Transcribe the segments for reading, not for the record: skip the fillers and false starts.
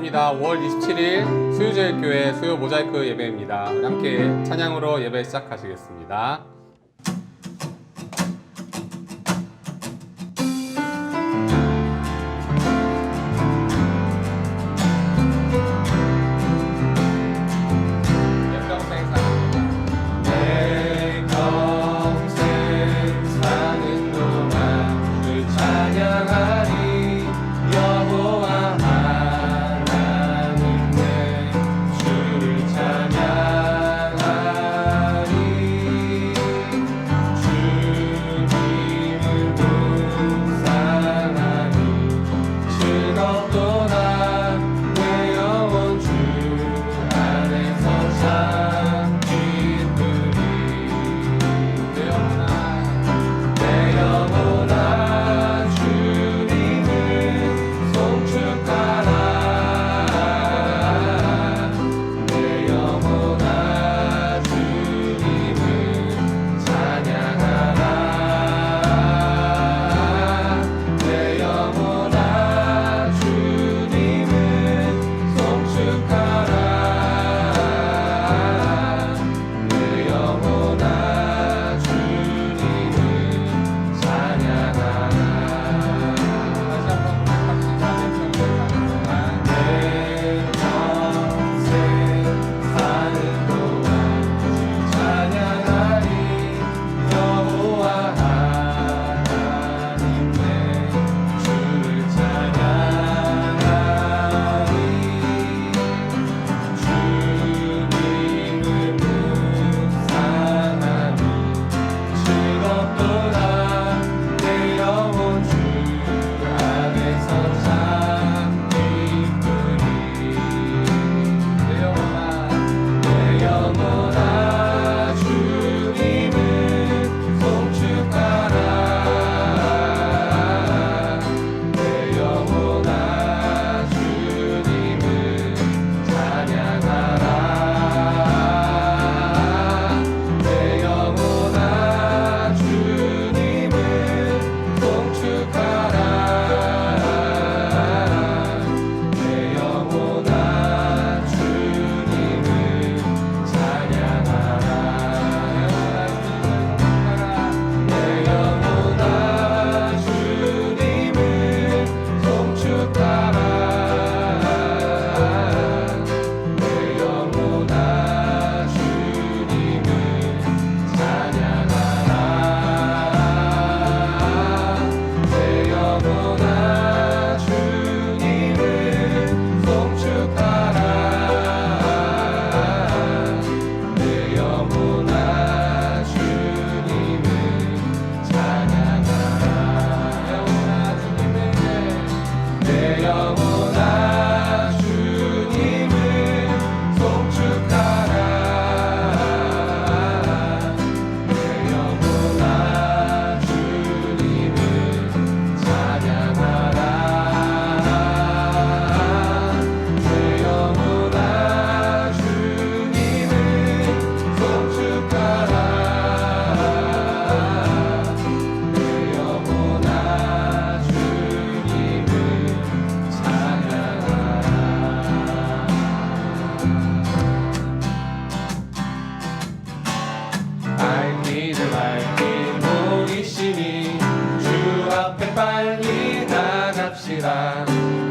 안녕하십니까. 5월 27일 수유제일교회 수요 모자이크 예배입니다. 우리 함께 찬양으로 예배 시작하시겠습니다.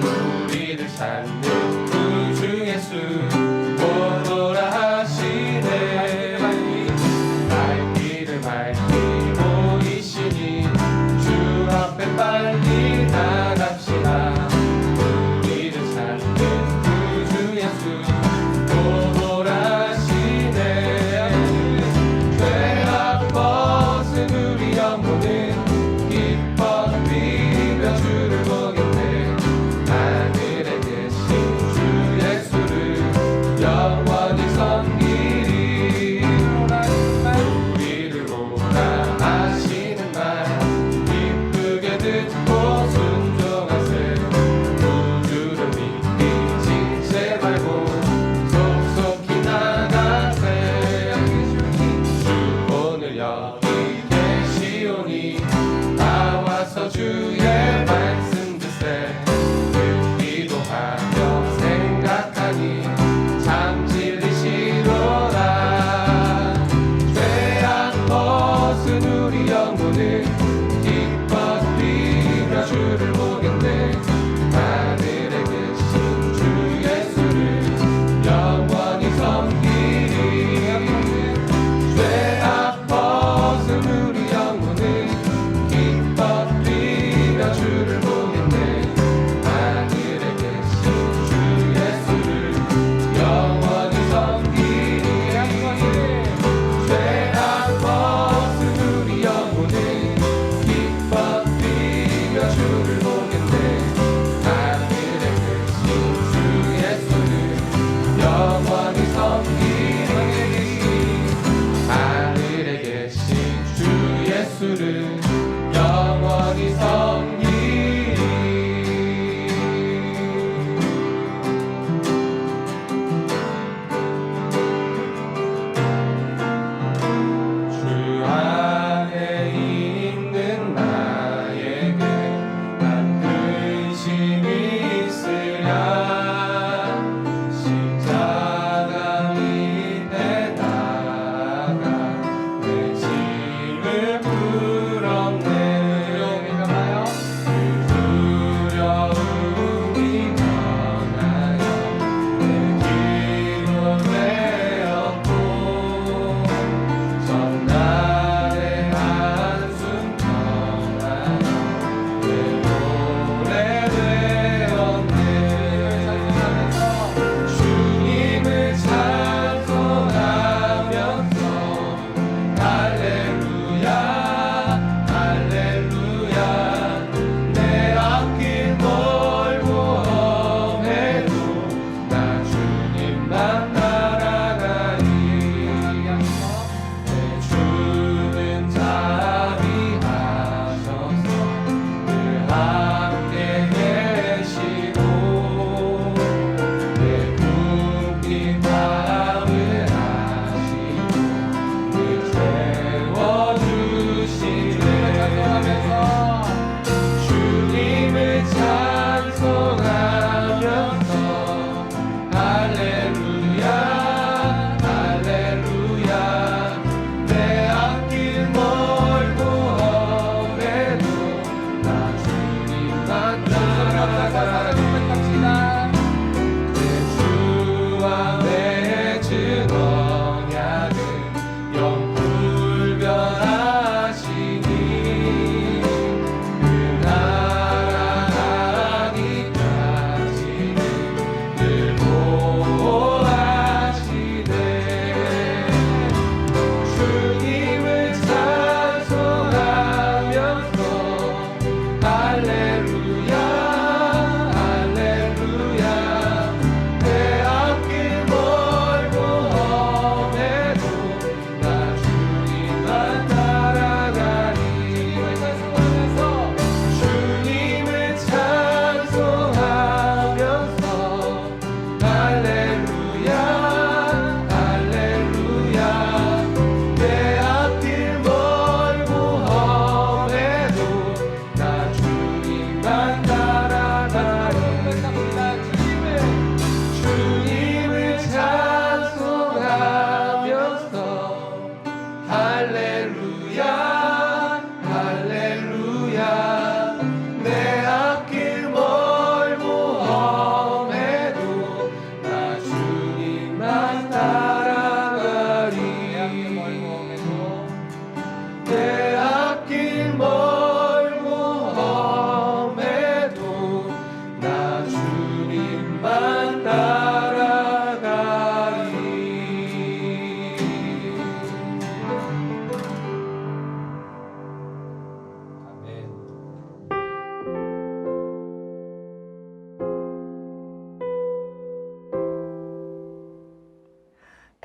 우리를 찾는 구주 예수 오노라 하시네. 날 길을 맑히 보이시니 주 앞에 빨리 나갑시다. 우리를 찾는 구주 예수 오노라 하시네. 죄악 벗은 우리 영혼은 기뻐 뛰며 주를 보겠네.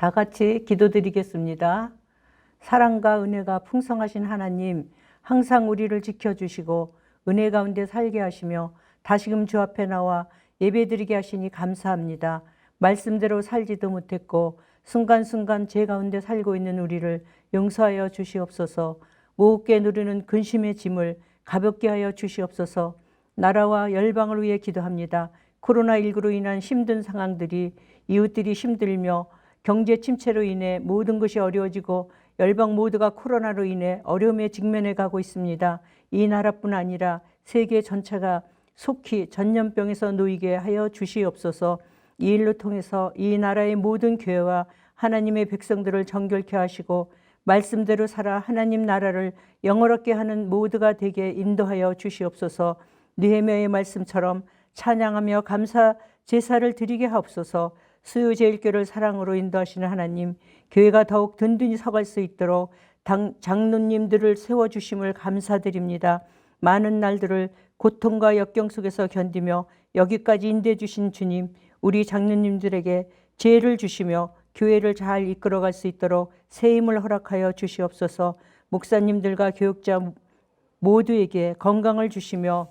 다 같이 기도드리겠습니다. 사랑과 은혜가 풍성하신 하나님, 항상 우리를 지켜주시고 은혜 가운데 살게 하시며 다시금 주 앞에 나와 예배드리게 하시니 감사합니다. 말씀대로 살지도 못했고 순간순간 제 가운데 살고 있는 우리를 용서하여 주시옵소서. 무겁게 누르는 근심의 짐을 가볍게 하여 주시옵소서. 나라와 열방을 위해 기도합니다. 코로나19로 인한 힘든 상황들이 이웃들이 힘들며 경제 침체로 인해 모든 것이 어려워지고 열방 모두가 코로나로 인해 어려움에 직면해 가고 있습니다. 이 나라뿐 아니라 세계 전체가 속히 전염병에서 놓이게 하여 주시옵소서. 이 일로 통해서 이 나라의 모든 교회와 하나님의 백성들을 정결케 하시고 말씀대로 살아 하나님 나라를 영원롭게 하는 모두가 되게 인도하여 주시옵소서. 느헤미야의 말씀처럼 찬양하며 감사 제사를 드리게 하옵소서. 수요제일교를 사랑으로 인도하시는 하나님, 교회가 더욱 든든히 서갈 수 있도록 장로님들을 세워주심을 감사드립니다. 많은 날들을 고통과 역경 속에서 견디며 여기까지 인도해 주신 주님, 우리 장로님들에게 지혜를 주시며 교회를 잘 이끌어갈 수 있도록 새 힘을 허락하여 주시옵소서. 목사님들과 교육자 모두에게 건강을 주시며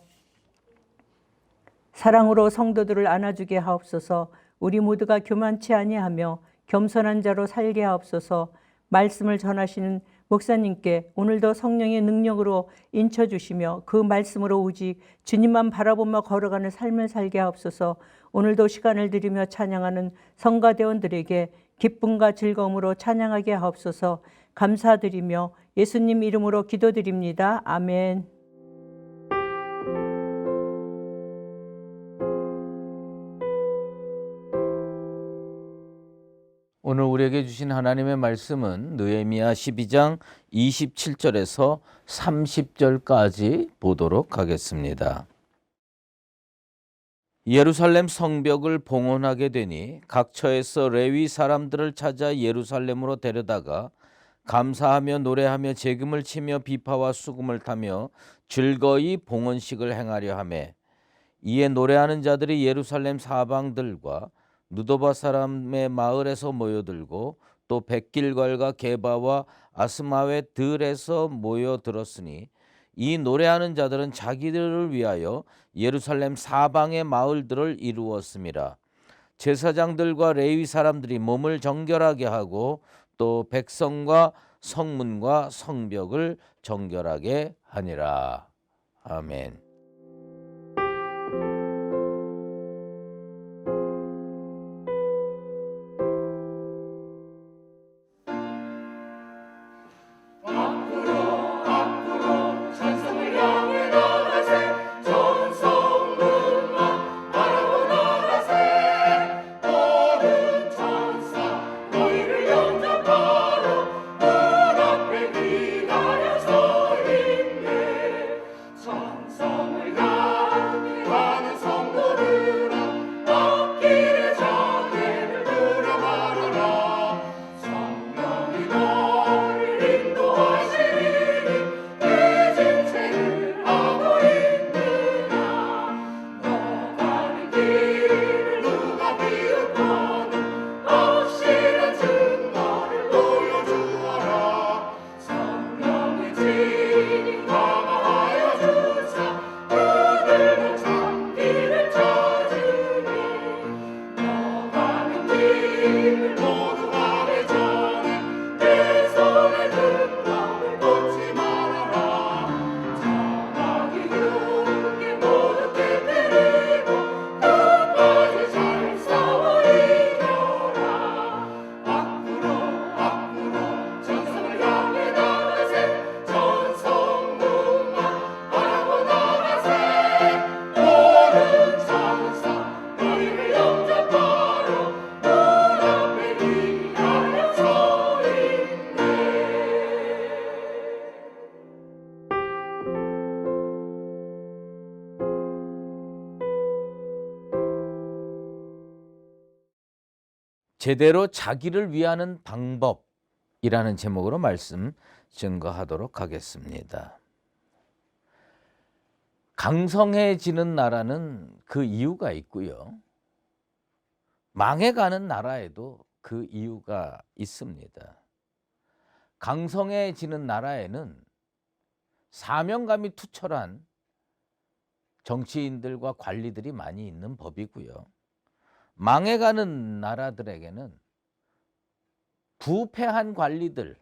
사랑으로 성도들을 안아주게 하옵소서. 우리 모두가 교만치 아니하며 겸손한 자로 살게 하옵소서. 말씀을 전하시는 목사님께 오늘도 성령의 능력으로 인쳐주시며 그 말씀으로 오직 주님만 바라보며 걸어가는 삶을 살게 하옵소서. 오늘도 시간을 들이며 찬양하는 성가대원들에게 기쁨과 즐거움으로 찬양하게 하옵소서. 감사드리며 예수님 이름으로 기도드립니다. 아멘. 오늘 우리에게 주신 하나님의 말씀은 느헤미야 12장 27절에서 30절까지 보도록 하겠습니다. 예루살렘 성벽을 봉헌하게 되니 각처에서 레위 사람들을 찾아 예루살렘으로 데려다가 감사하며 노래하며 재금을 치며 비파와 수금을 타며 즐거이 봉헌식을 행하려 하매, 이에 노래하는 자들이 예루살렘 사방들과 누도바 사람의 마을에서 모여들고 또 백길갈과 게바와 아스마웨 들에서 모여들었으니, 이 노래하는 자들은 자기들을 위하여 예루살렘 사방의 마을들을 이루었음이라. 제사장들과 레위 사람들이 몸을 정결하게 하고 또 백성과 성문과 성벽을 정결하게 하니라. 아멘. 제대로 자기를 위하는 방법이라는 제목으로 말씀 증거하도록 하겠습니다. 강성해지는 나라는 그 이유가 있고요. 망해가는 나라에도 그 이유가 있습니다. 강성해지는 나라에는 사명감이 투철한 정치인들과 관리들이 많이 있는 법이고요. 망해가는 나라들에게는 부패한 관리들,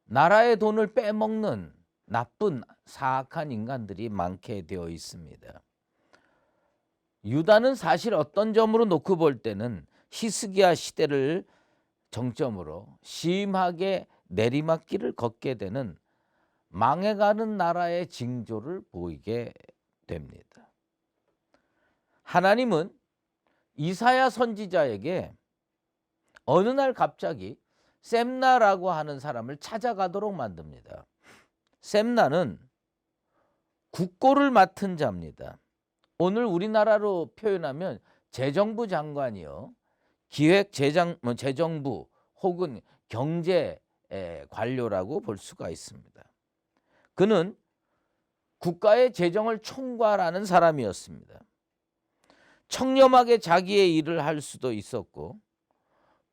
나라의 돈을 빼먹는 나쁜 사악한 인간들이 많게 되어 있습니다. 유다는 사실 어떤 점으로 놓고 볼 때는 히스기야 시대를 정점으로 심하게 내리막길을 걷게 되는 망해가는 나라의 징조를 보이게 됩니다. 하나님은 이사야 선지자에게 어느 날 갑자기 셈나라고 하는 사람을 찾아가도록 만듭니다. 셈나는 국고를 맡은 자입니다. 오늘 우리나라로 표현하면 재정부 장관이요, 재정부 혹은 경제 관료라고 볼 수가 있습니다. 그는 국가의 재정을 총괄하는 사람이었습니다. 청렴하게 자기의 일을 할 수도 있었고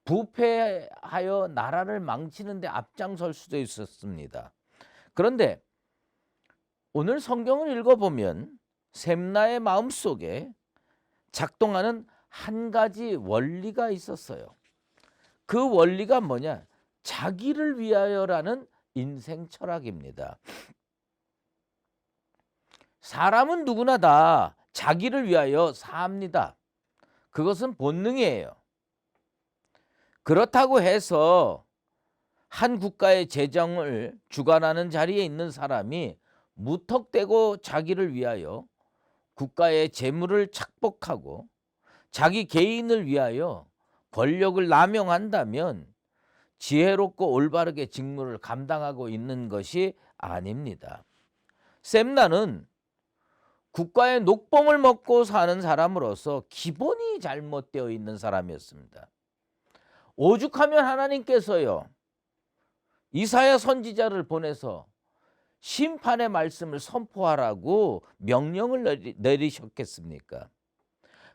부패하여 나라를 망치는 데 앞장설 수도 있었습니다. 그런데 오늘 성경을 읽어보면 셈나의 마음속에 작동하는 한 가지 원리가 있었어요. 그 원리가 뭐냐? 자기를 위하여라는 인생 철학입니다. 사람은 누구나 다 자기를 위하여 삽니다. 그것은 본능이에요. 그렇다고 해서 한 국가의 재정을 주관하는 자리에 있는 사람이 무턱대고 자기를 위하여 국가의 재물을 착복하고 자기 개인을 위하여 권력을 남용한다면 지혜롭고 올바르게 직무를 감당하고 있는 것이 아닙니다. 셈나는 국가의 녹봉을 먹고 사는 사람으로서 기본이 잘못되어 있는 사람이었습니다. 오죽하면 하나님께서요, 이사야 선지자를 보내서 심판의 말씀을 선포하라고 명령을 내리셨겠습니까?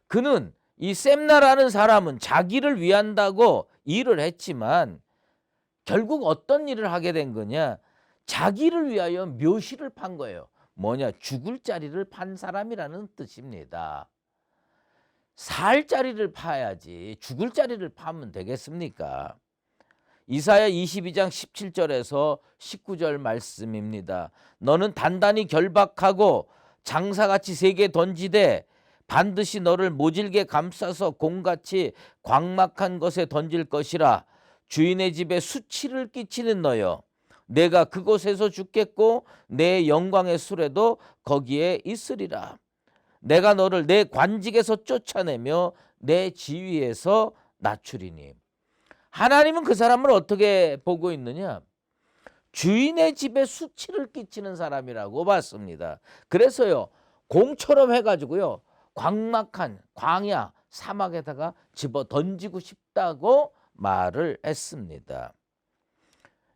그는 이 셈나라는 사람은 자기를 위한다고 일을 했지만 결국 어떤 일을 하게 된 거냐? 자기를 위하여 묘시를 판 거예요. 뭐냐? 죽을 자리를 판 사람이라는 뜻입니다. 살 자리를 파야지 죽을 자리를 파면 되겠습니까? 이사야 22장 17절에서 19절 말씀입니다. 너는 단단히 결박하고 장사같이 세게 던지되 반드시 너를 모질게 감싸서 공같이 광막한 것에 던질 것이라. 주인의 집에 수치를 끼치는 너여, 내가 그곳에서 죽겠고 내 영광의 수레도 거기에 있으리라. 내가 너를 내 관직에서 쫓아내며 내 지위에서 낮추리니. 하나님은 그 사람을 어떻게 보고 있느냐? 주인의 집에 수치를 끼치는 사람이라고 봤습니다. 그래서요, 공처럼 해가지고요, 광막한 광야 사막에다가 집어 던지고 싶다고 말을 했습니다.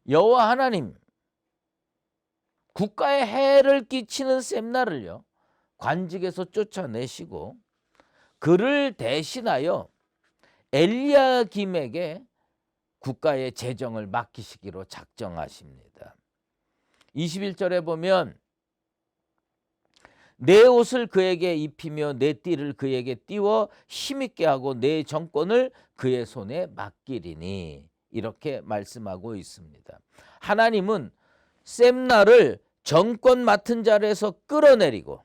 여호와 하나님, 국가에 해를 끼치는 셈나를요 관직에서 쫓아내시고 그를 대신하여 엘리야김에게 국가의 재정을 맡기시기로 작정하십니다. 21절에 보면 내 옷을 그에게 입히며 내 띠를 그에게 띄워 힘있게 하고 내 정권을 그의 손에 맡기리니, 이렇게 말씀하고 있습니다. 하나님은 셈나를 정권 맡은 자리에서 끌어내리고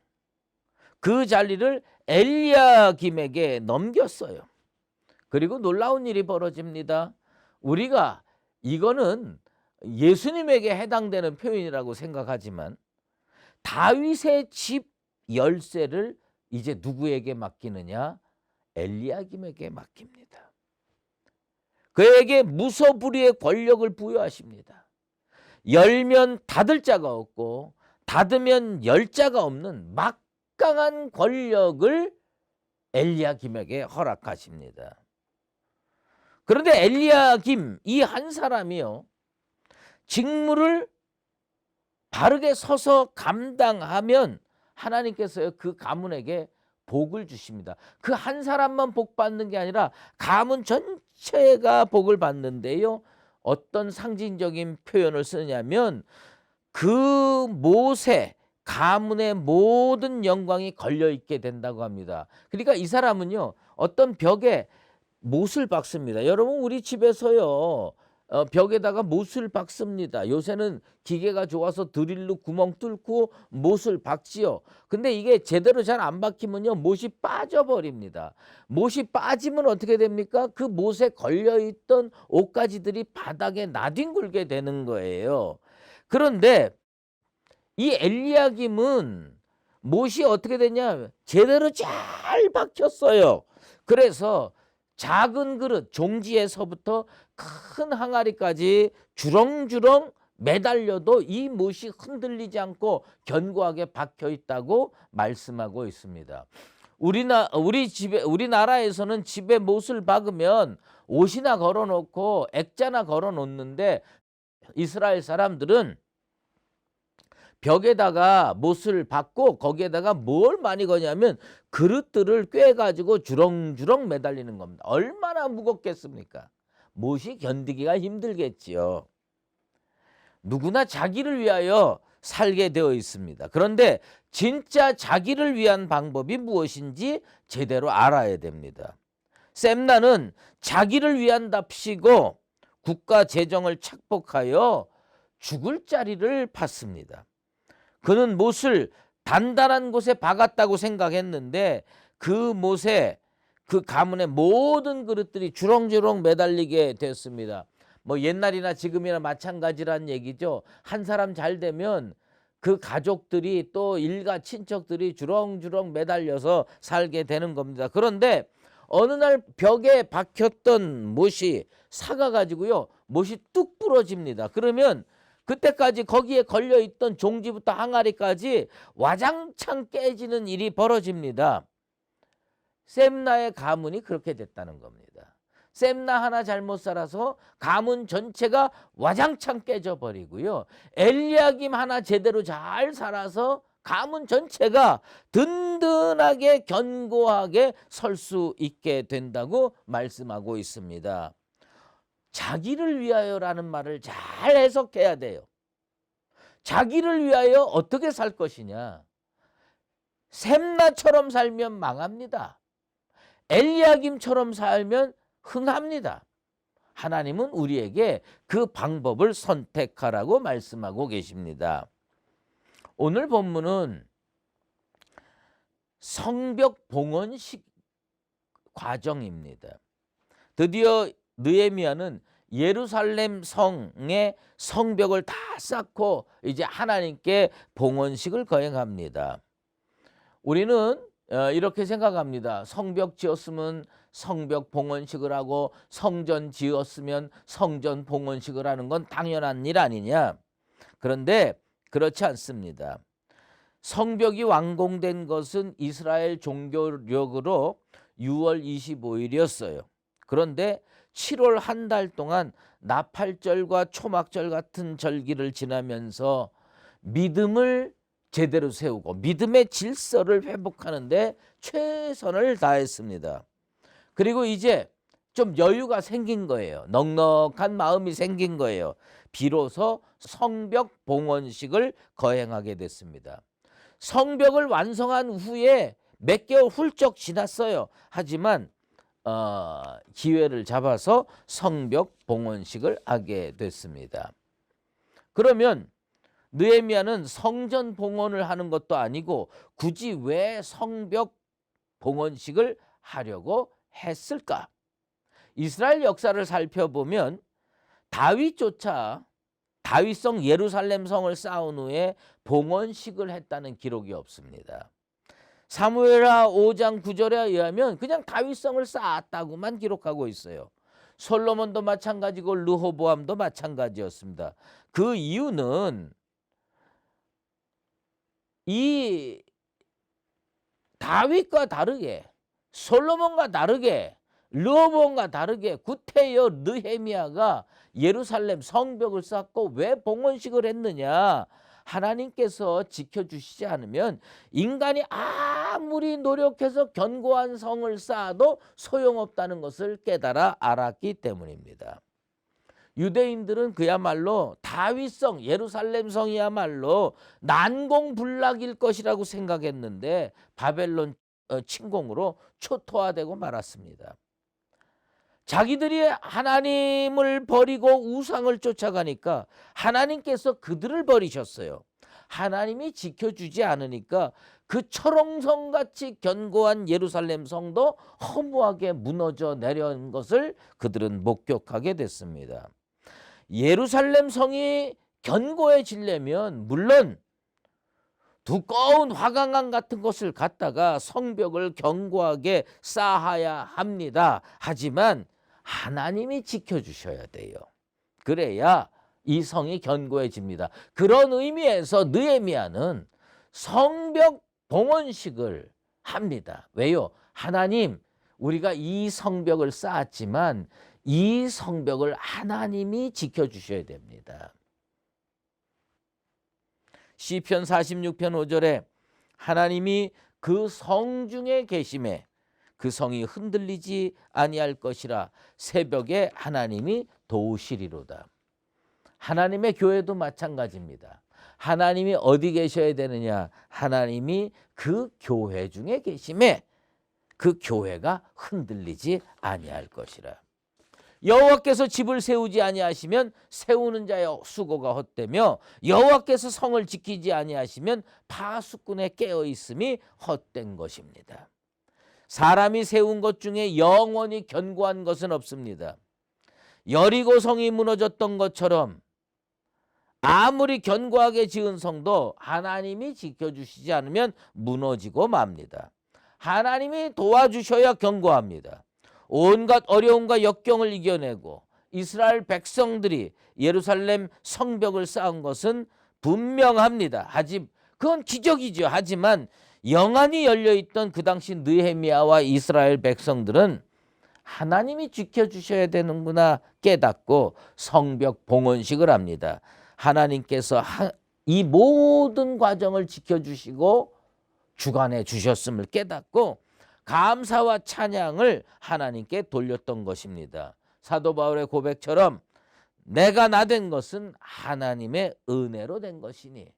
그 자리를 엘리야김에게 넘겼어요. 그리고 놀라운 일이 벌어집니다. 우리가 이거는 예수님에게 해당되는 표현이라고 생각하지만 다윗의 집 열쇠를 이제 누구에게 맡기느냐? 엘리야김에게 맡깁니다. 그에게 무소불위의 권력을 부여하십니다. 열면 닫을 자가 없고 닫으면 열 자가 없는 막강한 권력을 엘리야김에게 허락하십니다. 그런데 엘리야김 이 한 사람이요, 직무를 바르게 서서 감당하면 하나님께서요 그 가문에게 복을 주십니다. 그 한 사람만 복 받는 게 아니라 가문 전체가 복을 받는데요. 어떤 상징적인 표현을 쓰냐면 그 못에 가문의 모든 영광이 걸려 있게 된다고 합니다. 그러니까 이 사람은요, 어떤 벽에 못을 박습니다. 여러분, 우리 집에서요, 벽에다가 못을 박습니다. 요새는 기계가 좋아서 드릴로 구멍 뚫고 못을 박지요. 근데 이게 제대로 잘 안 박히면요, 못이 빠져버립니다. 못이 빠지면 어떻게 됩니까? 그 못에 걸려있던 옷가지들이 바닥에 나뒹굴게 되는 거예요. 그런데 이 엘리야김은 못이 어떻게 됐냐? 제대로 잘 박혔어요. 그래서 작은 그릇, 종지에서부터 큰 항아리까지 주렁주렁 매달려도 이 못이 흔들리지 않고 견고하게 박혀 있다고 말씀하고 있습니다. 우리나라에서는 집에 못을 박으면 옷이나 걸어놓고 액자나 걸어놓는데, 이스라엘 사람들은 벽에다가 못을 박고 거기에다가 뭘 많이 거냐면 그릇들을 꿰가지고 주렁주렁 매달리는 겁니다. 얼마나 무겁겠습니까? 못이 견디기가 힘들겠지요. 누구나 자기를 위하여 살게 되어 있습니다. 그런데 진짜 자기를 위한 방법이 무엇인지 제대로 알아야 됩니다. 셈나는 자기를 위한답시고 국가 재정을 착복하여 죽을 자리를 팠습니다. 그는 못을 단단한 곳에 박았다고 생각했는데 그 못에 그 가문의 모든 그릇들이 주렁주렁 매달리게 됐습니다. 뭐 옛날이나 지금이나 마찬가지란 얘기죠. 한 사람 잘 되면 그 가족들이 또 일가 친척들이 주렁주렁 매달려서 살게 되는 겁니다. 그런데 어느 날 벽에 박혔던 못이 사가가지고요, 못이 뚝 부러집니다. 그러면 그때까지 거기에 걸려있던 종지부터 항아리까지 와장창 깨지는 일이 벌어집니다. 셈나의 가문이 그렇게 됐다는 겁니다. 셈나 하나 잘못 살아서 가문 전체가 와장창 깨져버리고요, 엘리야김 하나 제대로 잘 살아서 가문 전체가 든든하게 견고하게 설 수 있게 된다고 말씀하고 있습니다. 자기를 위하여라는 말을 잘 해석해야 돼요. 자기를 위하여 어떻게 살 것이냐? 셈나처럼 살면 망합니다. 엘리야김처럼 살면 흥합니다. 하나님은 우리에게 그 방법을 선택하라고 말씀하고 계십니다. 오늘 본문은 성벽 봉헌식 과정입니다. 드디어 느헤미야는 예루살렘 성의 성벽을 다 쌓고 이제 하나님께 봉헌식을 거행합니다. 우리는 이렇게 생각합니다. 성벽 지었으면 성벽 봉헌식을 하고 성전 지었으면 성전 봉헌식을 하는 건 당연한 일 아니냐? 그런데 그렇지 않습니다. 성벽이 완공된 것은 이스라엘 종교력으로 6월 25일이었어요. 그런데 7월 한 달 동안 나팔절과 초막절 같은 절기를 지나면서 믿음을 제대로 세우고 믿음의 질서를 회복하는 데 최선을 다했습니다. 그리고 이제 좀 여유가 생긴 거예요. 넉넉한 마음이 생긴 거예요. 비로소 성벽 봉헌식을 거행하게 됐습니다. 성벽을 완성한 후에 몇 개월 훌쩍 지났어요. 하지만 기회를 잡아서 성벽 봉헌식을 하게 됐습니다. 그러면 느헤미야는 성전 봉헌을 하는 것도 아니고 굳이 왜 성벽 봉헌식을 하려고 했을까? 이스라엘 역사를 살펴보면 다윗조차 다윗성 예루살렘 성을 쌓은 후에 봉헌식을 했다는 기록이 없습니다. 사무엘하 5장 9절에 의하면 그냥 다윗성을 쌓았다고만 기록하고 있어요. 솔로몬도 마찬가지고 르호보암도 마찬가지였습니다. 그 이유는 이 다윗과 다르게, 솔로몬과 다르게, 르호보암과 다르게 구테여 느헤미야가 예루살렘 성벽을 쌓고 왜 봉헌식을 했느냐 하나님께서 지켜주시지 않으면 인간이 아무리 노력해서 견고한 성을 쌓아도 소용없다는 것을 깨달아 알았기 때문입니다. 유대인들은 그야말로 다윗성, 예루살렘 성이야말로 난공불락일 것이라고 생각했는데 바벨론 침공으로 초토화되고 말았습니다. 자기들이 하나님을 버리고 우상을 쫓아가니까 하나님께서 그들을 버리셨어요. 하나님이 지켜주지 않으니까 그 철옹성같이 견고한 예루살렘 성도 허무하게 무너져 내려온 것을 그들은 목격하게 됐습니다. 예루살렘 성이 견고해지려면 물론 두꺼운 화강암 같은 것을 갖다가 성벽을 견고하게 쌓아야 합니다. 하지만 하나님이 지켜주셔야 돼요. 그래야 이 성이 견고해집니다. 그런 의미에서 느헤미야는 성벽 봉헌식을 합니다. 왜요? 하나님, 우리가 이 성벽을 쌓았지만 이 성벽을 하나님이 지켜주셔야 됩니다. 시편 46편 5절에 하나님이 그 성 중에 계심에 그 성이 흔들리지 아니할 것이라 새벽에 하나님이 도우시리로다. 하나님의 교회도 마찬가지입니다. 하나님이 어디 계셔야 되느냐? 하나님이 그 교회 중에 계심에 그 교회가 흔들리지 아니할 것이라. 여호와께서 집을 세우지 아니하시면 세우는 자의 수고가 헛되며 여호와께서 성을 지키지 아니하시면 파수꾼의 깨어 있음이 헛된 것입니다. 사람이 세운 것 중에 영원히 견고한 것은 없습니다. 여리고 성이 무너졌던 것처럼 아무리 견고하게 지은 성도 하나님이 지켜주시지 않으면 무너지고 맙니다. 하나님이 도와주셔야 견고합니다. 온갖 어려움과 역경을 이겨내고 이스라엘 백성들이 예루살렘 성벽을 쌓은 것은 분명합니다. 그건 기적이죠. 하지만 영안이 열려있던 그 당시 느헤미야와 이스라엘 백성들은 하나님이 지켜주셔야 되는구나 깨닫고 성벽 봉헌식을 합니다. 하나님께서 이 모든 과정을 지켜주시고 주관해 주셨음을 깨닫고 감사와 찬양을 하나님께 돌렸던 것입니다. 사도 바울의 고백처럼 내가 나된 것은 하나님의 은혜로 된 것이니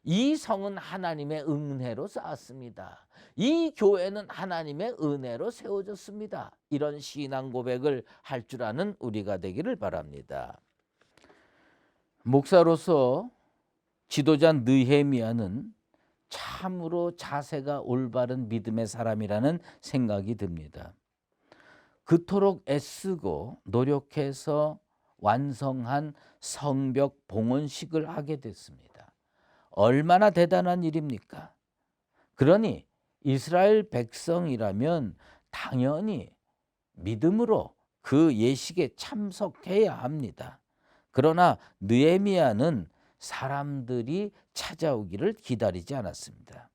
이 성은 하나님의 은혜로 쌓았습니다. 이 교회는 하나님의 은혜로 세워졌습니다. 이런 신앙 고백을 할 줄 아는 우리가 되기를 바랍니다. 목사로서 지도자 느헤미야는 참으로 자세가 올바른 믿음의 사람이라는 생각이 듭니다. 그토록 애쓰고 노력해서 완성한 성벽 봉헌식을 하게 됐습니다. 얼마나 대단한 일입니까? 그러니 이스라엘 백성이라면 당연히 믿음으로 그 예식에 참석해야 합니다. 그러나 느헤미야는 사람들이 찾아오기를 기다리지 않았습니다.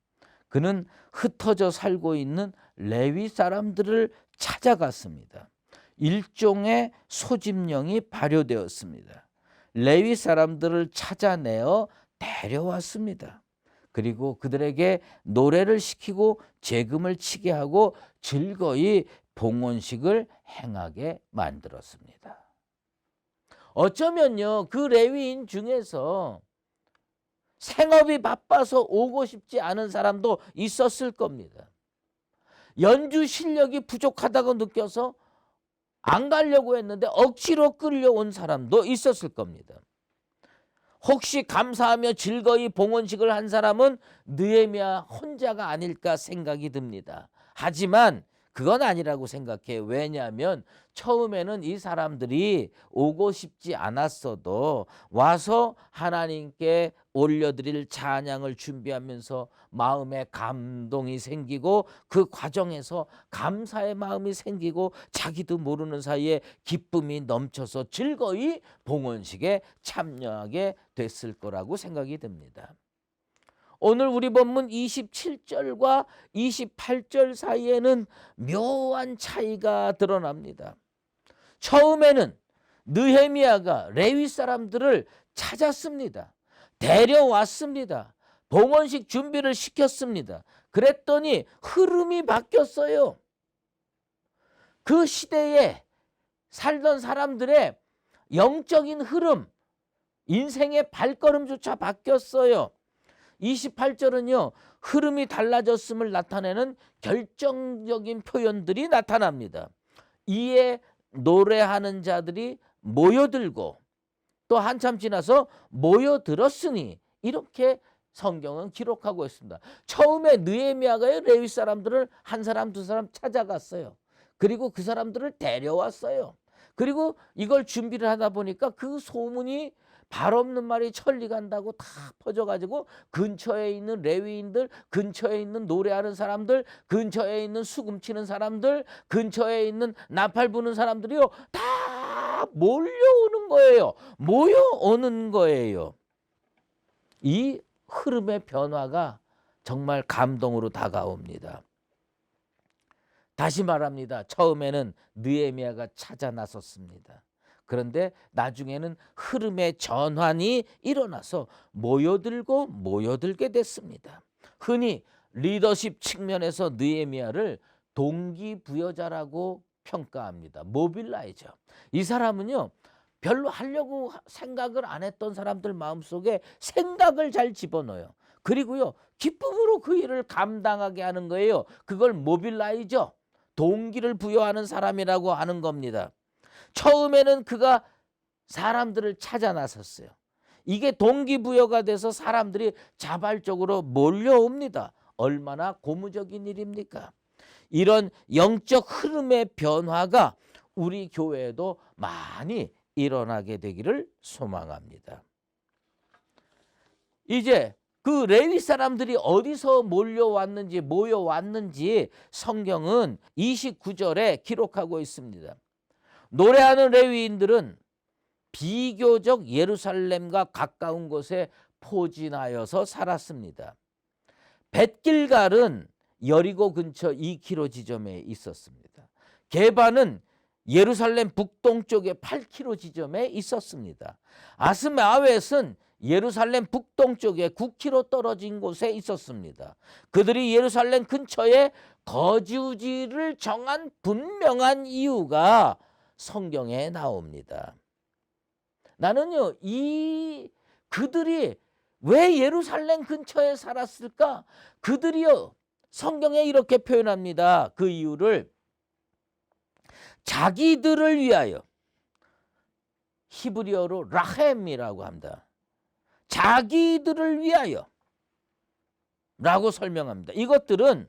그는 흩어져 살고 있는 레위 사람들을 찾아갔습니다. 일종의 소집령이 발효되었습니다. 레위 사람들을 찾아내어 데려왔습니다. 그리고 그들에게 노래를 시키고 제금을 치게 하고 즐거이 봉헌식을 행하게 만들었습니다. 어쩌면요, 그 레위인 중에서 생업이 바빠서 오고 싶지 않은 사람도 있었을 겁니다. 연주 실력이 부족하다고 느껴서 안 가려고 했는데 억지로 끌려온 사람도 있었을 겁니다. 혹시 감사하며 즐거이 봉헌식을 한 사람은 느헤미야 혼자가 아닐까 생각이 듭니다. 하지만 그건 아니라고 생각해요. 왜냐하면 처음에는 이 사람들이 오고 싶지 않았어도 와서 하나님께 올려드릴 찬양을 준비하면서 마음에 감동이 생기고 그 과정에서 감사의 마음이 생기고 자기도 모르는 사이에 기쁨이 넘쳐서 즐거이 봉헌식에 참여하게 됐을 거라고 생각이 듭니다. 오늘 우리 본문 27절과 28절 사이에는 묘한 차이가 드러납니다. 처음에는 느헤미야가 레위 사람들을 찾았습니다. 데려왔습니다. 봉헌식 준비를 시켰습니다. 그랬더니 흐름이 바뀌었어요. 그 시대에 살던 사람들의 영적인 흐름, 인생의 발걸음조차 바뀌었어요. 28절은요. 흐름이 달라졌음을 나타내는 결정적인 표현들이 나타납니다. 이에 노래하는 자들이 모여들고 또 한참 지나서 모여들었으니 이렇게 성경은 기록하고 있습니다. 처음에 느헤미야가 레위 사람들을 한 사람 두 사람 찾아갔어요. 그리고 그 사람들을 데려왔어요. 그리고 이걸 준비를 하다 보니까 그 소문이 발 없는 말이 천리 간다고 다 퍼져가지고 근처에 있는 레위인들, 근처에 있는 노래하는 사람들, 근처에 있는 수금 치는 사람들, 근처에 있는 나팔 부는 사람들이요 다 몰려오는 거예요. 모여오는 거예요. 이 흐름의 변화가 정말 감동으로 다가옵니다. 다시 말합니다. 처음에는 느헤미야가 찾아 나섰습니다. 그런데 나중에는 흐름의 전환이 일어나서 모여들게 됐습니다. 흔히 리더십 측면에서 느헤미야를 동기부여자라고 평가합니다. 모빌라이저. 이 사람은요. 별로 하려고 생각을 안 했던 사람들 마음속에 생각을 잘 집어넣어요. 그리고요. 기쁨으로 그 일을 감당하게 하는 거예요. 그걸 모빌라이저, 동기를 부여하는 사람이라고 하는 겁니다. 처음에는 그가 사람들을 찾아 나섰어요. 이게 동기부여가 돼서 사람들이 자발적으로 몰려옵니다. 얼마나 고무적인 일입니까? 이런 영적 흐름의 변화가 우리 교회에도 많이 일어나게 되기를 소망합니다. 이제 그 레위 사람들이 어디서 모여왔는지 성경은 29절에 기록하고 있습니다. 노래하는 레위인들은 비교적 예루살렘과 가까운 곳에 포진하여서 살았습니다. 벳길갈은 여리고 근처 2km 지점에 있었습니다. 게바는 예루살렘 북동쪽에 8km 지점에 있었습니다. 아스마웻은 예루살렘 북동쪽에 9km 떨어진 곳에 있었습니다. 그들이 예루살렘 근처에 거주지를 정한 분명한 이유가 성경에 나옵니다. 나는요, 그들이 왜 예루살렘 근처에 살았을까? 그들이요, 성경에 이렇게 표현합니다. 그 이유를 자기들을 위하여, 히브리어로 라헴이라고 합니다. 자기들을 위하여 라고 설명합니다. 이것들은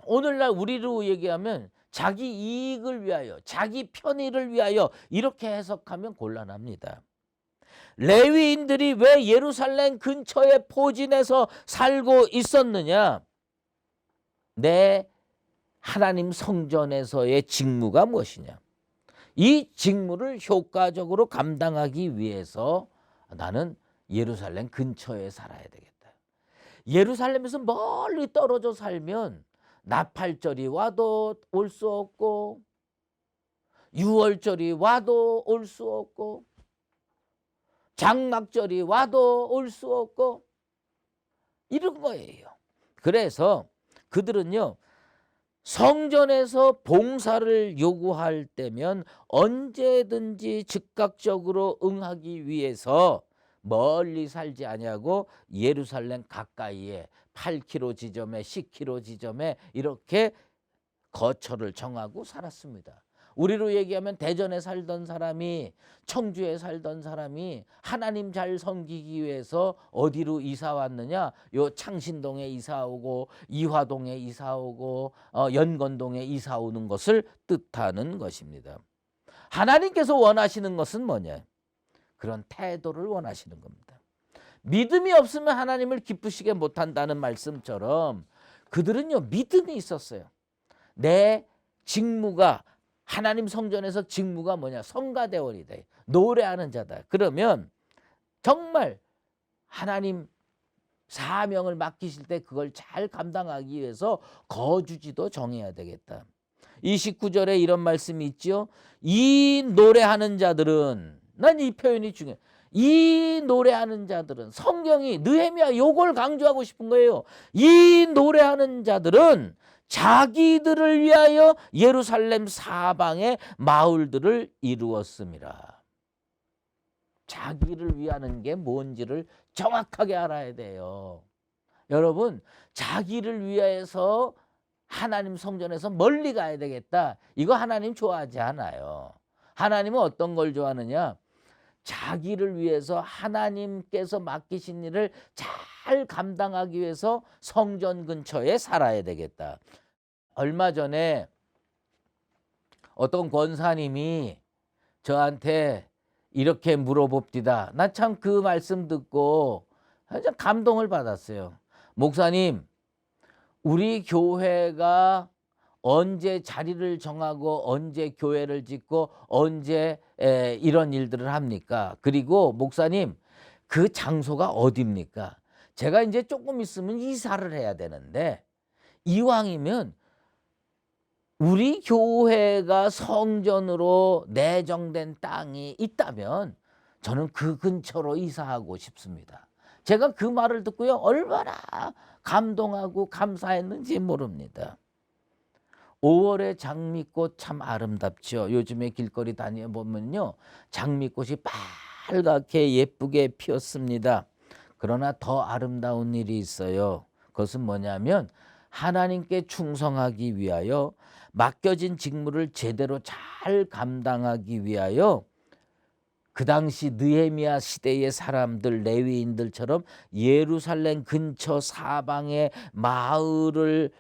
오늘날 우리로 얘기하면 자기 이익을 위하여, 자기 편의를 위하여 이렇게 해석하면 곤란합니다. 레위인들이 왜 예루살렘 근처에 포진해서 살고 있었느냐? 내 하나님 성전에서의 직무가 무엇이냐? 이 직무를 효과적으로 감당하기 위해서 나는 예루살렘 근처에 살아야 되겠다. 예루살렘에서 멀리 떨어져 살면 나팔절이 와도 올 수 없고, 유월절이 와도 올 수 없고, 장막절이 와도 올 수 없고, 이런 거예요. 그래서 그들은요, 성전에서 봉사를 요구할 때면 언제든지 즉각적으로 응하기 위해서 멀리 살지 아니하고 예루살렘 가까이에 8km 지점에 10km 지점에 이렇게 거처를 정하고 살았습니다. 우리로 얘기하면 대전에 살던 사람이, 청주에 살던 사람이 하나님 잘 섬기기 위해서 어디로 이사 왔느냐? 요 창신동에 이사 오고, 이화동에 이사 오고, 연건동에 이사 오는 것을 뜻하는 것입니다. 하나님께서 원하시는 것은 뭐냐? 그런 태도를 원하시는 겁니다. 믿음이 없으면 하나님을 기쁘시게 못한다는 말씀처럼 그들은요, 믿음이 있었어요. 내 직무가, 하나님 성전에서 직무가 뭐냐? 성가대원이다. 노래하는 자다. 그러면 정말 하나님 사명을 맡기실 때 그걸 잘 감당하기 위해서 거주지도 정해야 되겠다. 29절에 이런 말씀이 있죠. 이 노래하는 자들은, 난 이 표현이 중요해. 이 노래하는 자들은 성경이 느헤미야 요걸 강조하고 싶은 거예요. 이 노래하는 자들은 자기들을 위하여 예루살렘 사방의 마을들을 이루었습니다. 자기를 위하는 게 뭔지를 정확하게 알아야 돼요. 여러분, 자기를 위해서 하나님 성전에서 멀리 가야 되겠다. 이거 하나님 좋아하지 않아요. 하나님은 어떤 걸 좋아하느냐? 자기를 위해서 하나님께서 맡기신 일을 잘 감당하기 위해서 성전 근처에 살아야 되겠다. 얼마 전에 어떤 권사님이 저한테 이렇게 물어봅디다. 나 참 그 말씀 듣고 참 감동을 받았어요. 목사님, 우리 교회가 언제 자리를 정하고 언제 교회를 짓고 언제 이런 일들을 합니까? 그리고 목사님, 그 장소가 어디입니까? 제가 이제 조금 있으면 이사를 해야 되는데 이왕이면 우리 교회가 성전으로 내정된 땅이 있다면 저는 그 근처로 이사하고 싶습니다. 제가 그 말을 듣고요, 얼마나 감동하고 감사했는지 모릅니다. 5월의 장미꽃 참 아름답죠. 요즘에 길거리 다녀보면요, 장미꽃이 빨갛게 예쁘게 피었습니다. 그러나 더 아름다운 일이 있어요. 그것은 뭐냐면 하나님께 충성하기 위하여 맡겨진 직무를 제대로 잘 감당하기 위하여 그 당시 느헤미야 시대의 사람들, 레위인들처럼 예루살렘 근처 사방의 마을을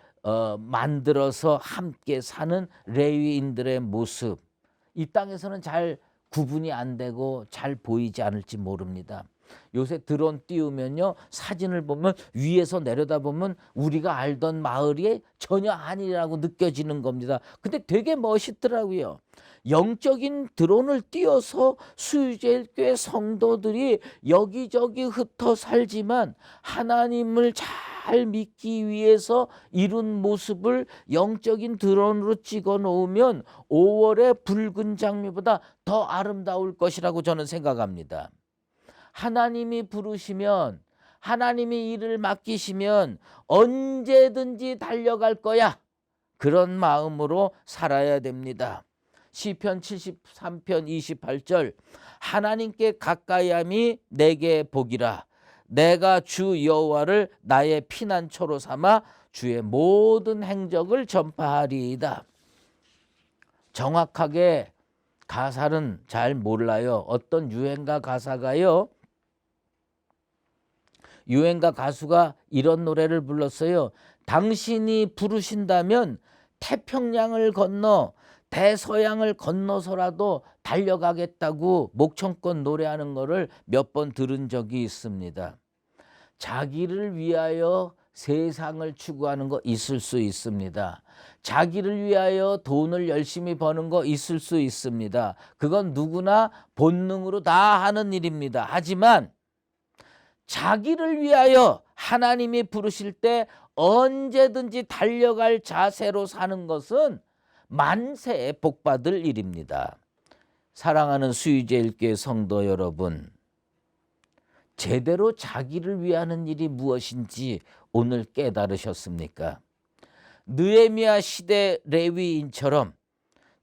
만들어서 함께 사는 레위인들의 모습, 이 땅에서는 잘 구분이 안 되고 잘 보이지 않을지 모릅니다. 요새 드론 띄우면요, 사진을 보면 위에서 내려다보면 우리가 알던 마을이 전혀 아니라고 느껴지는 겁니다. 근데 되게 멋있더라고요. 영적인 드론을 띄워서 수유제일교회 성도들이 여기저기 흩어 살지만 하나님을 잘 믿기 위해서 이룬 모습을 영적인 드론으로 찍어 놓으면 5월의 붉은 장미보다 더 아름다울 것이라고 저는 생각합니다. 하나님이 부르시면, 하나님이 일을 맡기시면 언제든지 달려갈 거야. 그런 마음으로 살아야 됩니다. 시편 73편 28절, 하나님께 가까이함이 내게 복이라. 내가 주 여호와를 나의 피난처로 삼아 주의 모든 행적을 전파하리이다. 정확하게 가사는 잘 몰라요. 어떤 유행가 가사가요, 유행가 가수가 이런 노래를 불렀어요. 당신이 부르신다면 태평양을 건너 대서양을 건너서라도 달려가겠다고 목청껏 노래하는 거를 몇 번 들은 적이 있습니다. 자기를 위하여 세상을 추구하는 거 있을 수 있습니다. 자기를 위하여 돈을 열심히 버는 거 있을 수 있습니다. 그건 누구나 본능으로 다 하는 일입니다. 하지만 자기를 위하여 하나님이 부르실 때 언제든지 달려갈 자세로 사는 것은 만세 복받을 일입니다. 사랑하는 수유제일교회 성도 여러분, 제대로 자기를 위하는 일이 무엇인지 오늘 깨달으셨습니까? 느헤미야 시대 레위인처럼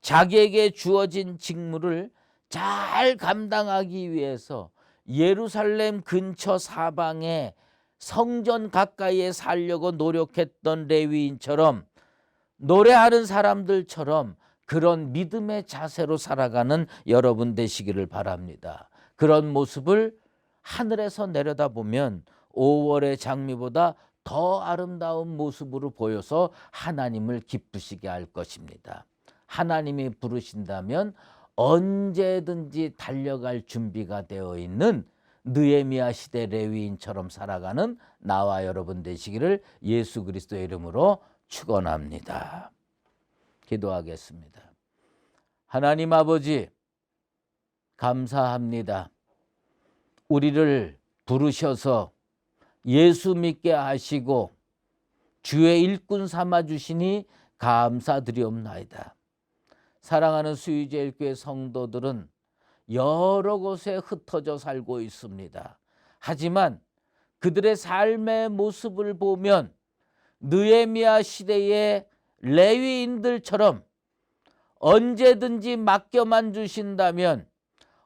자기에게 주어진 직무를 잘 감당하기 위해서 예루살렘 근처 사방에 성전 가까이에 살려고 노력했던 레위인처럼, 노래하는 사람들처럼 그런 믿음의 자세로 살아가는 여러분 되시기를 바랍니다. 그런 모습을 하늘에서 내려다보면 5월의 장미보다 더 아름다운 모습으로 보여서 하나님을 기쁘시게 할 것입니다. 하나님이 부르신다면 언제든지 달려갈 준비가 되어 있는 느헤미야 시대 레위인처럼 살아가는 나와 여러분 되시기를 예수 그리스도의 이름으로 축원합니다. 기도하겠습니다. 하나님 아버지, 감사합니다. 우리를 부르셔서 예수 믿게 하시고 주의 일꾼 삼아 주시니 감사드리옵나이다. 사랑하는 수유제일교회 성도들은 여러 곳에 흩어져 살고 있습니다. 하지만 그들의 삶의 모습을 보면 느헤미야 시대의 레위인들처럼 언제든지 맡겨만 주신다면,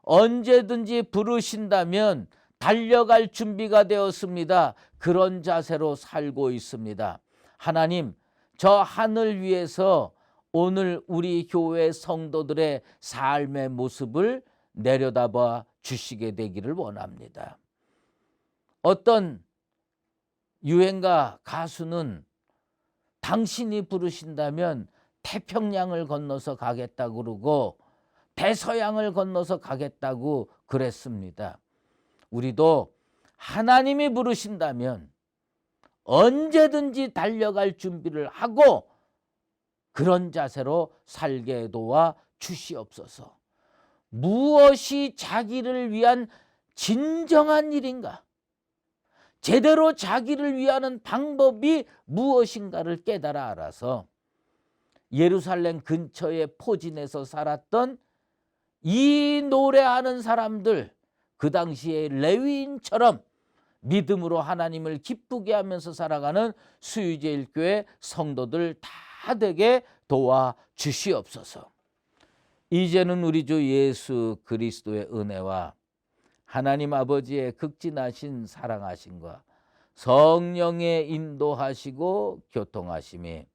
언제든지 부르신다면 달려갈 준비가 되었습니다. 그런 자세로 살고 있습니다. 하나님, 저 하늘 위에서 오늘 우리 교회 성도들의 삶의 모습을 내려다봐 주시게 되기를 원합니다. 어떤 유행가 가수는 당신이 부르신다면 태평양을 건너서 가겠다고 그러고 대서양을 건너서 가겠다고 그랬습니다. 우리도 하나님이 부르신다면 언제든지 달려갈 준비를 하고 그런 자세로 살게 도와 주시옵소서. 무엇이 자기를 위한 진정한 일인가? 제대로 자기를 위하는 방법이 무엇인가를 깨달아 알아서 예루살렘 근처의 포진에서 살았던 이 노래하는 사람들, 그 당시에 레위인처럼 믿음으로 하나님을 기쁘게 하면서 살아가는 수유제일교회 성도들 다 되게 도와 주시옵소서. 이제는 우리 주 예수 그리스도의 은혜와 하나님 아버지의 극진하신 사랑하심과 성령의 인도하시고 교통하심이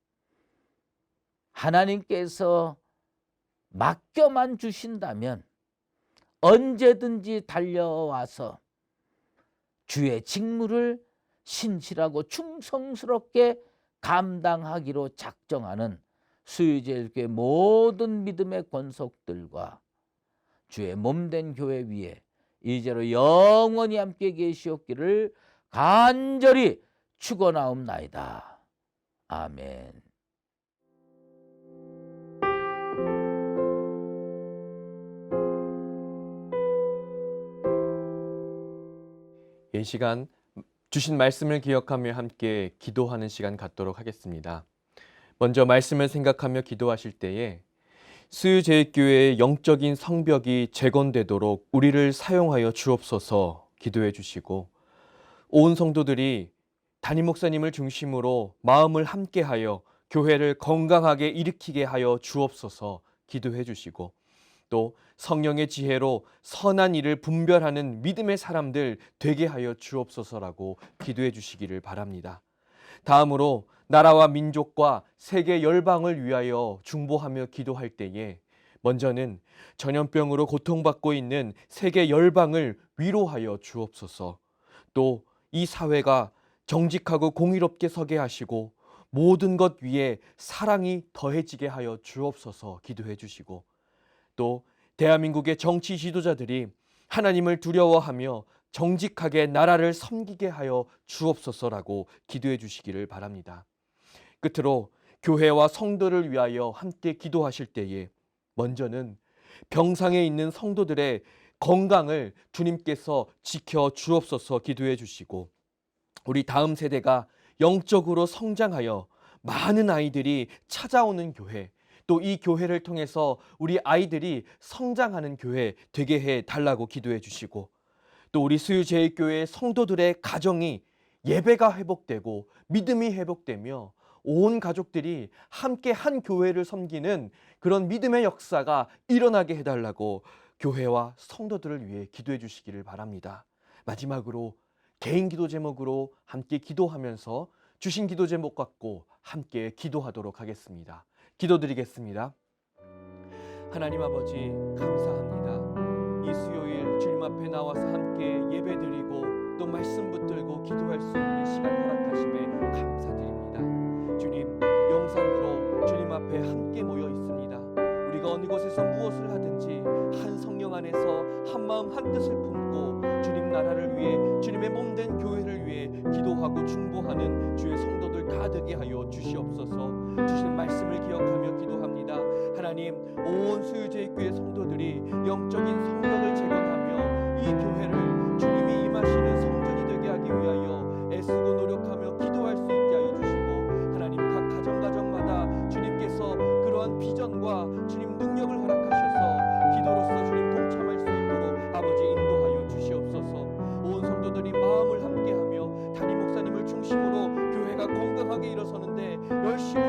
하나님께서 맡겨만 주신다면 언제든지 달려와서 주의 직무를 신실하고 충성스럽게 감당하기로 작정하는 수유제일교회 모든 믿음의 권속들과 주의 몸된 교회 위에 이제로 영원히 함께 계시옵기를 간절히 축원하옵나이다. 아멘. 이 시간 주신 말씀을 기억하며 함께 기도하는 시간 갖도록 하겠습니다. 먼저 말씀을 생각하며 기도하실 때에 수유제일교회의 영적인 성벽이 재건되도록 우리를 사용하여 주옵소서 기도해 주시고, 온 성도들이 담임 목사님을 중심으로 마음을 함께하여 교회를 건강하게 일으키게 하여 주옵소서 기도해 주시고, 또 성령의 지혜로 선한 일을 분별하는 믿음의 사람들 되게 하여 주옵소서라고 기도해 주시기를 바랍니다. 다음으로 나라와 민족과 세계 열방을 위하여 중보하며 기도할 때에 먼저는 전염병으로 고통받고 있는 세계 열방을 위로하여 주옵소서, 또 이 사회가 정직하고 공의롭게 서게 하시고 모든 것 위에 사랑이 더해지게 하여 주옵소서 기도해 주시고, 또 대한민국의 정치 지도자들이 하나님을 두려워하며 정직하게 나라를 섬기게 하여 주옵소서라고 기도해 주시기를 바랍니다. 끝으로 교회와 성도를 위하여 함께 기도하실 때에 먼저는 병상에 있는 성도들의 건강을 주님께서 지켜 주옵소서 기도해 주시고, 우리 다음 세대가 영적으로 성장하여 많은 아이들이 찾아오는 교회, 또 이 교회를 통해서 우리 아이들이 성장하는 교회 되게 해 달라고 기도해 주시고, 또 우리 수유제일교회 성도들의 가정이 예배가 회복되고 믿음이 회복되며 온 가족들이 함께 한 교회를 섬기는 그런 믿음의 역사가 일어나게 해달라고 교회와 성도들을 위해 기도해 주시기를 바랍니다. 마지막으로 개인 기도 제목으로 함께 기도하면서 주신 기도 제목 갖고 함께 기도하도록 하겠습니다. 기도드리겠습니다. 하나님 아버지 감사합니다. 이 수요일 주님 앞에 나와서 함께 예배드리고 또 말씀 붙들고 기도할 수 있는 시간 허락하심에 감사드립니다. 주님, 영상으로 주님 앞에 함께 모여 있습니다. 우리가 어느 곳에서 무엇을 하든지 한 성령 안에서 한 마음 한 뜻을 품고 주님 나라를 위해 주님의 몸된 교회를 위해 기도하고 중보하는 주의 성도들 다 되게 하여 주시옵소서. 주신 말씀을 기억하며 기도합니다. 하나님, 온 수유제일교회 성도들이 영적인 성벽을 재건하며 이 교회를 주님이 임하시는 성전이 되게 하기 위하여 애쓰고 노력하며 기도할 수 있게 하여 주시고, 하나님 각 가정마다 주님께서 그러한 비전과 주님 능력을 허락하셔서 기도로서 주님 동참할 수 있게 건강하게 일어서는데 열심히